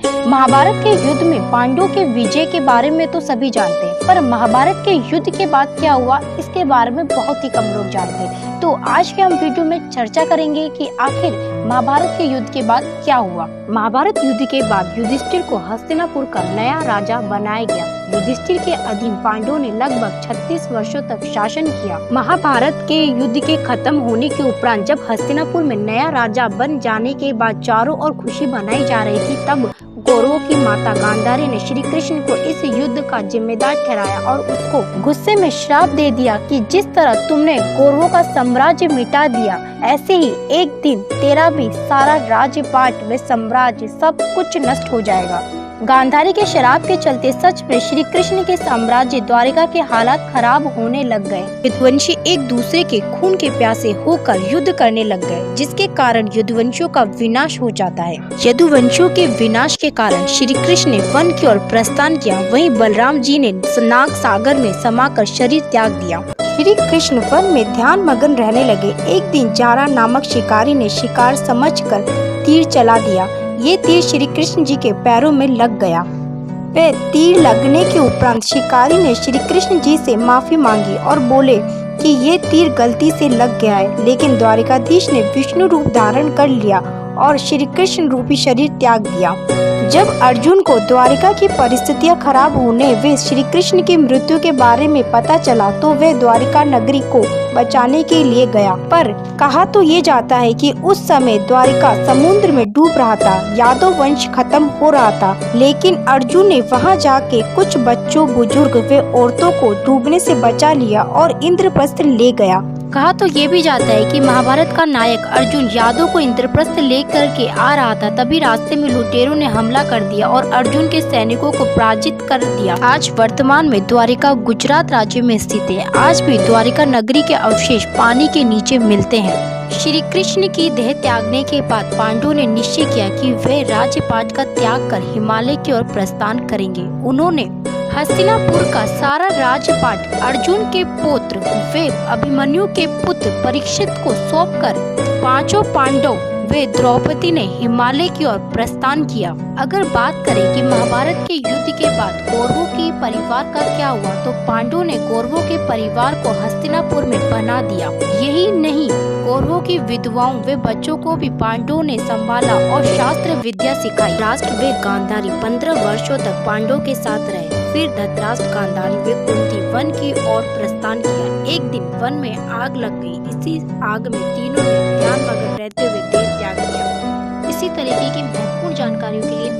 महाभारत के युद्ध में पांडवों के विजय के बारे में तो सभी जानते हैं, पर महाभारत के युद्ध के बाद क्या हुआ इसके बारे में बहुत ही कम लोग जानते हैं। तो आज के हम वीडियो में चर्चा करेंगे कि आखिर महाभारत के युद्ध के बाद क्या हुआ। महाभारत युद्ध के बाद युधिष्ठिर को हस्तिनापुर का नया राजा बनाया गया। युधिष्ठिर के अधीन पांडवों ने लगभग 36 वर्षों तक शासन किया। महाभारत के युद्ध के खत्म होने के उपरांत जब हस्तिनापुर में नया राजा बन जाने के बाद चारों ओर खुशी मनाई जा रही थी, तब कौरवों की माता गांधारी ने श्री कृष्ण को इस युद्ध का जिम्मेदार ठहराया और उसको गुस्से में श्राप दे दिया कि जिस तरह तुमने कौरवों का साम्राज्य मिटा दिया, ऐसे ही एक दिन तेरा भी सारा राज्यपाट व साम्राज्य सब कुछ नष्ट हो जाएगा। गांधारी के शराब के चलते सच में श्री कृष्ण के साम्राज्य द्वारिका के हालात खराब होने लग गए। युद्धवंशी एक दूसरे के खून के प्यासे होकर युद्ध करने लग गए, जिसके कारण युद्धवंशियों का विनाश हो जाता है। यदुवंशियों के विनाश के कारण श्री कृष्ण ने वन की ओर प्रस्थान किया। वहीं बलराम जी ने नाग सागर में समाकर शरीर त्याग दिया। श्री कृष्ण वन में ध्यान मगन रहने लगे। एक दिन जारा नामक शिकारी ने शिकार समझकर तीर चला दिया। ये तीर श्री कृष्ण जी के पैरों में लग गया। वे तीर लगने के उपरांत शिकारी ने श्री कृष्ण जी से माफी मांगी और बोले कि ये तीर गलती से लग गया है। लेकिन द्वारिकाधीश ने विष्णु रूप धारण कर लिया और श्री कृष्ण रूपी शरीर त्याग दिया। जब अर्जुन को द्वारिका की परिस्थितियां खराब होने व श्री कृष्ण की मृत्यु के बारे में पता चला, तो वह द्वारिका नगरी को बचाने के लिए गया। पर कहा तो ये जाता है कि उस समय द्वारिका समुद्र में डूब रहा था, यादव वंश खत्म हो रहा था। लेकिन अर्जुन ने वहां जाके कुछ बच्चों, बुजुर्ग व औरतों को डूबने से बचा लिया और इंद्रप्रस्थ ले गया। कहा तो ये भी जाता है कि महाभारत का नायक अर्जुन यादव को इंद्रप्रस्थ लेकर के आ रहा था, तभी रास्ते में लुटेरों ने हमला कर दिया और अर्जुन के सैनिकों को पराजित कर दिया। आज वर्तमान में द्वारिका गुजरात राज्य में स्थित है। आज भी द्वारिका नगरी के अवशेष पानी के नीचे मिलते हैं। श्री कृष्ण की देह त्यागने के बाद पांडवों ने निश्चय किया कि वे राज्यपाट का त्याग कर हिमालय की ओर प्रस्थान करेंगे। उन्होंने हस्तिनापुर का सारा राज्यपाट अर्जुन के पुत्र वे अभिमन्यु के पुत्र परीक्षित को सौंपकर पांचों पांडव वे द्रौपदी ने हिमालय की ओर प्रस्थान किया। अगर बात करें कि महाभारत के युद्ध के बाद कौरवों के परिवार का क्या हुआ, तो पांडवों ने कौरवों के परिवार को हस्तिनापुर में बना दिया। यही नहीं, कौरवों की विधवाओं व बच्चों को भी पांडवों ने संभाला और शास्त्र विद्या सिखाई। राष्ट्र व गांधारी 15 वर्षों तक पांडवों के साथ रहे। फिर धृतराष्ट्र, गांधारी व कुंती वन की ओर प्रस्थान किया। एक दिन वन में आग लग गई। इसी आग में तीनों ने ध्यान मगन रहते हुए देह त्याग दिया। इसी तरीके की महत्वपूर्ण जानकारियों के लिए